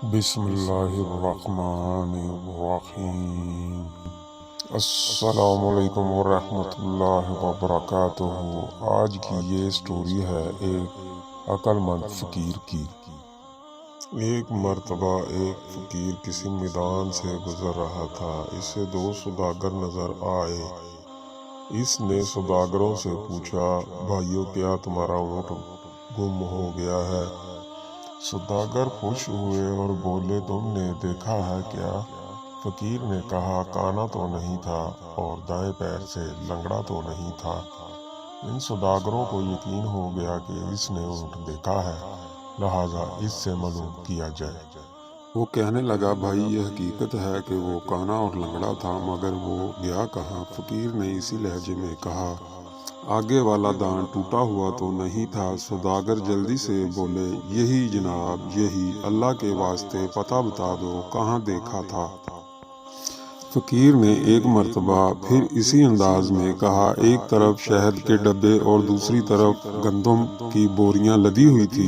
بسم اللہ الرحمن الرحیم۔ السلام علیکم ورحمۃ اللہ وبرکاتہ۔ آج کی یہ سٹوری ہے ایک عقل مند فقیر کی۔ ایک مرتبہ ایک فقیر کسی میدان سے گزر رہا تھا۔ اسے دو سوداگر نظر آئے۔ اس نے سوداگروں سے پوچھا، بھائیو کیا تمہارا اونٹ گم ہو گیا ہے؟ سوداگر خوش ہوئے اور بولے، تم نے دیکھا ہے کیا؟ فقیر نے کہا، کانا تو نہیں تھا اور دائیں پیر سے لنگڑا تو نہیں تھا۔ ان سوداگروں کو یقین ہو گیا کہ اس نے اونٹ دیکھا ہے، لہٰذا اس سے معلوم کیا جائے۔ وہ کہنے لگا، بھائی یہ حقیقت ہے کہ وہ کانا اور لنگڑا تھا، مگر وہ گیا کہاں؟ فقیر نے اسی لہجے میں کہا، آگے والا دان ٹوٹا ہوا تو نہیں تھا؟ سوداگر جلدی سے بولے، یہی جناب یہی، اللہ کے واسطے پتہ بتا دو کہاں دیکھا تھا؟ فقیر نے ایک مرتبہ پھر اسی انداز میں کہا، ایک طرف شہد کے ڈبے اور دوسری طرف گندم کی بوریاں لدی ہوئی تھی۔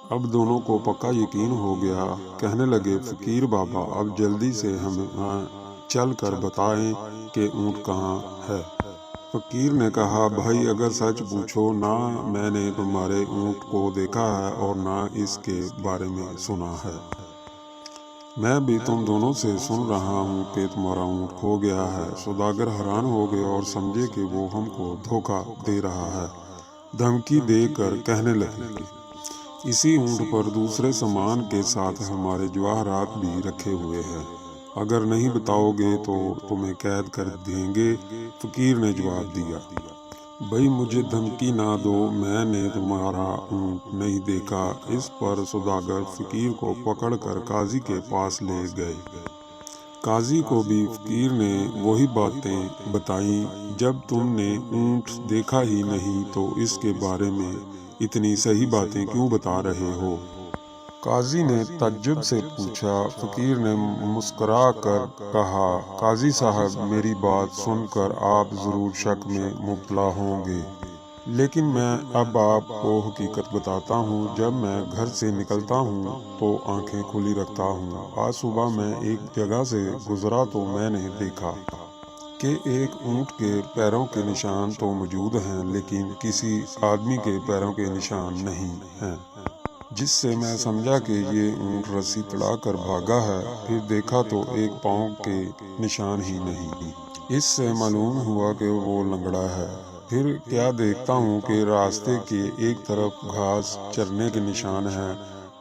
اب دونوں کو پکا یقین ہو گیا۔ کہنے لگے، فقیر بابا اب جلدی سے ہمیں چل کر بتائیں کہ اونٹ کہاں ہے۔ فقیر نے کہا، بھائی اگر سچ پوچھو، نہ میں نے تمہارے اونٹ کو دیکھا ہے اور نہ اس کے بارے میں سنا ہے۔ میں بھی تم دونوں سے سن رہا ہوں کہ تمہارا اونٹ کھو گیا ہے۔ سوداگر حیران ہو گئے اور سمجھے کہ وہ ہم کو دھوکہ دے رہا ہے۔ دھمکی دے کر کہنے لگے، اسی اونٹ پر دوسرے سامان کے ساتھ ہمارے جواہرات بھی رکھے ہوئے ہیں، اگر نہیں بتاؤ گے تو تمہیں قید کر دیں گے۔ فقیر نے جواب دیا، بھائی مجھے دھمکی نہ دو، میں نے تمہارا اونٹ نہیں دیکھا۔ اس پر سوداگر فقیر کو پکڑ کر قاضی کے پاس لے گئے۔ قاضی کو بھی فقیر نے وہی باتیں بتائیں، جب تم نے اونٹ دیکھا ہی نہیں تو اس کے بارے میں اتنی صحیح باتیں کیوں بتا رہے ہو؟ قاضی نے تعجب سے پوچھا۔ فقیر نے مسکرا کر کہا، قاضی صاحب میری بات سن کر آپ ضرور شک میں مبتلا ہوں گے، لیکن میں اب آپ کو حقیقت بتاتا ہوں۔ جب میں گھر سے نکلتا ہوں تو آنکھیں کھلی رکھتا ہوں۔ آج صبح میں ایک جگہ سے گزرا تو میں نے دیکھا کہ ایک اونٹ کے پیروں کے نشان تو موجود ہیں، لیکن کسی آدمی کے پیروں کے نشان نہیں ہیں، جس سے میں سمجھا کہ یہ اونٹ رسی تڑا کر بھاگا ہے۔ پھر دیکھا تو ایک پاؤں کے نشان ہی نہیں، اس سے معلوم ہوا کہ وہ لنگڑا ہے۔ پھر کیا دیکھتا ہوں کہ راستے کے ایک طرف گھاس چرنے کے نشان ہیں،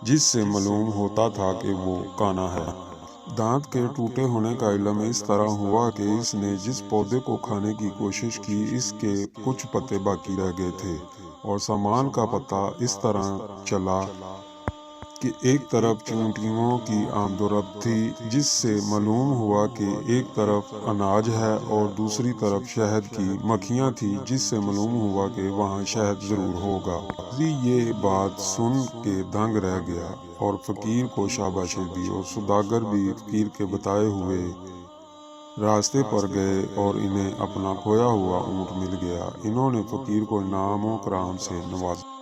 جس سے معلوم ہوتا تھا کہ وہ کانا ہے۔ دانت کے ٹوٹے ہونے کا علم اس طرح ہوا کہ اس نے جس پودے کو کھانے کی کوشش کی، اس کے کچھ پتے باقی رہ گئے تھے، اور سامان کا پتہ اس طرح چلا کہ ایک طرف چیونٹیوں کی آمد و رفت تھی، جس سے معلوم ہوا کہ ایک طرف اناج ہے اور دوسری طرف شہد کی مکھیاں تھیں، جس سے معلوم ہوا کہ وہاں شہد ضرور ہوگا۔ قاضی یہ بات سن کے دنگ رہ گیا اور فقیر کو شاباشی دی، اور سوداگر بھی فقیر کے بتائے ہوئے راستے پر گئے اور انہیں اپنا کھویا ہوا اونٹ مل گیا۔ انہوں نے فقیر کو انعام و اکرام سے نوازا۔